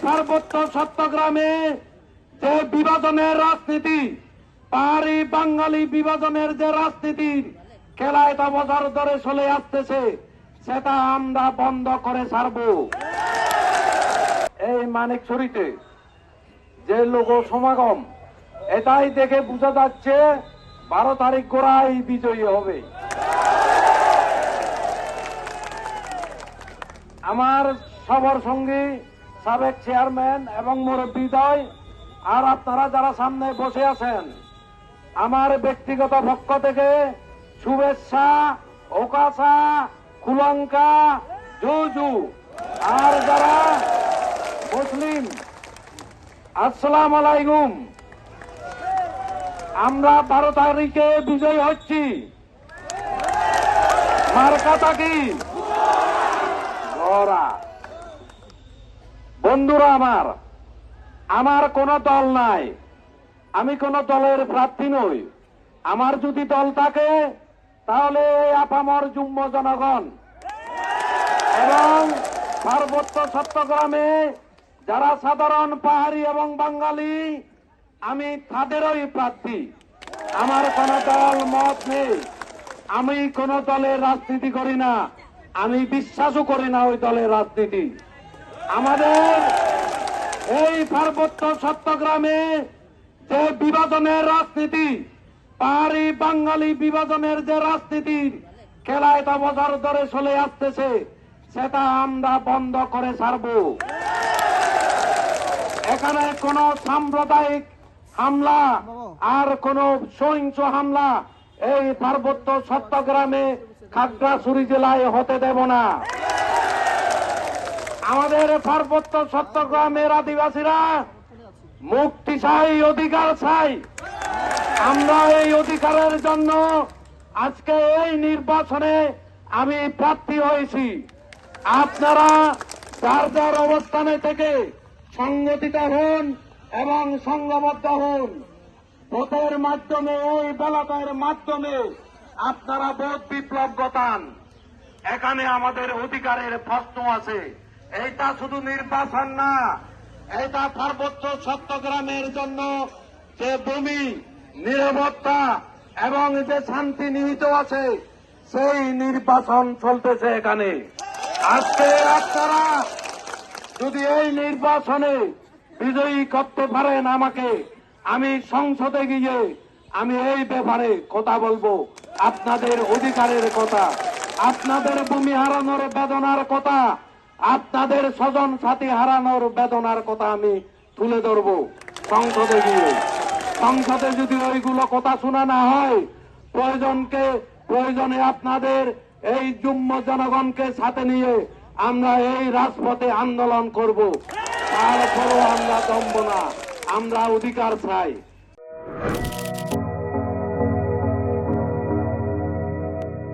পার্বত্য চট্টগ্রামে যে বিভাজনের রাজনীতি, পাহাড়ি বাঙালি বিভাজনের যে রাজনীতির খেলা এটা বছর ধরে চলে আসতেছে, সেটা আমরা বন্ধ করে ছাড়ব। এই মানিকছড়িতে যে লোক সমাগম, এটাই দেখে বোঝা যাচ্ছে 12 তারিখ গোড়াই বিজয়ী হবে। আমার সবার সঙ্গী সাবেক চেয়ারম্যান এবং মুরব্বিদ্বয় আর আপনারা যারা সামনে বসে আছেন, আমার ব্যক্তিগত পক্ষ থেকে শুভেচ্ছা, ওকাসা, কুলঙ্কা, জুজু। আর যারা মুসলিম, আসসালাম আলাইকুম। আমরা 12 তারিখে বিজয় হচ্ছি। মার্কাটা কি? বন্ধুরা আমার কোন দল নাই, আমি কোন দলের প্রার্থী নই। আমার যদি দল থাকে তাহলে আপামর যুগ্ম জনগণ এবং পার্বত্য চট্টগ্রামে যারা সাধারণ পাহাড়ি এবং বাঙালি, আমি তাদেরই প্রার্থী। আমার কোন দল মত নেই, আমি কোন দলের রাজনীতি করি না, আমি বিশ্বাসও করি না ওই দলের রাজনীতি। আমাদের এই পার্বত্য চট্টগ্রামে যে বিভাজনের রাজনীতি, পাহাড়ি বাঙালি বিভাজনের যে রাজনীতির খেলা এটা বছর ধরে চলে আসতেছে, সেটা আমরা বন্ধ করে ছাড়ব। এখানে কোন সাম্প্রদায়িক হামলা আর কোন সহিংস হামলা এই পার্বত্য চট্টগ্রামে, খাগড়াছড়ি জেলায় হতে দেব না। আমাদের পার্বত্য চট্টগ্রামের আদিবাসীরা মুক্তি চাই, অধিকার চাই। আমরা এই অধিকারের জন্য আজকে এই নির্বাচনে আমি প্রার্থী হয়েছি। আপনারা যার যার অবস্থানে থেকে সংগঠিত হন এবং সংঘবদ্ধ হন। ভোটের মাধ্যমে, ওই ব্যালটের মাধ্যমে আপনারা ভোট বিপ্লব ঘটান। এখানে আমাদের অধিকারের প্রশ্ন আছে। এইটা শুধু নির্বাচন না, এটা পার্বত্য চট্টগ্রামের জন্য যে ভূমি, নিরাপত্তা এবং যে শান্তি নিহিত আছে, সেই নির্বাচন চলতেছে এখানে। আজকে আপনারা যদি এই নির্বাচনে বিজয়ী করতে পারেন আমাকে, আমি সংসদে গিয়ে আমি এই ব্যাপারে কথা বলবো। আপনাদের অধিকারের কথা, আপনাদের ভূমি হারানোর বেদনার কথা, আপনাদের স্বজন সাথী হারানোর বেদনার কথা আমি তুলে ধরবো সংসদে গিয়ে। সংসদে যদি ওইগুলো কথা শোনা না হয়, প্রয়োজনে আপনাদের এই যুগ্ম জনগণকে সাথে নিয়ে আমরা এই রাজপথে আন্দোলন করব। তারপরও আমরা দমব না, আমরা অধিকার চাই।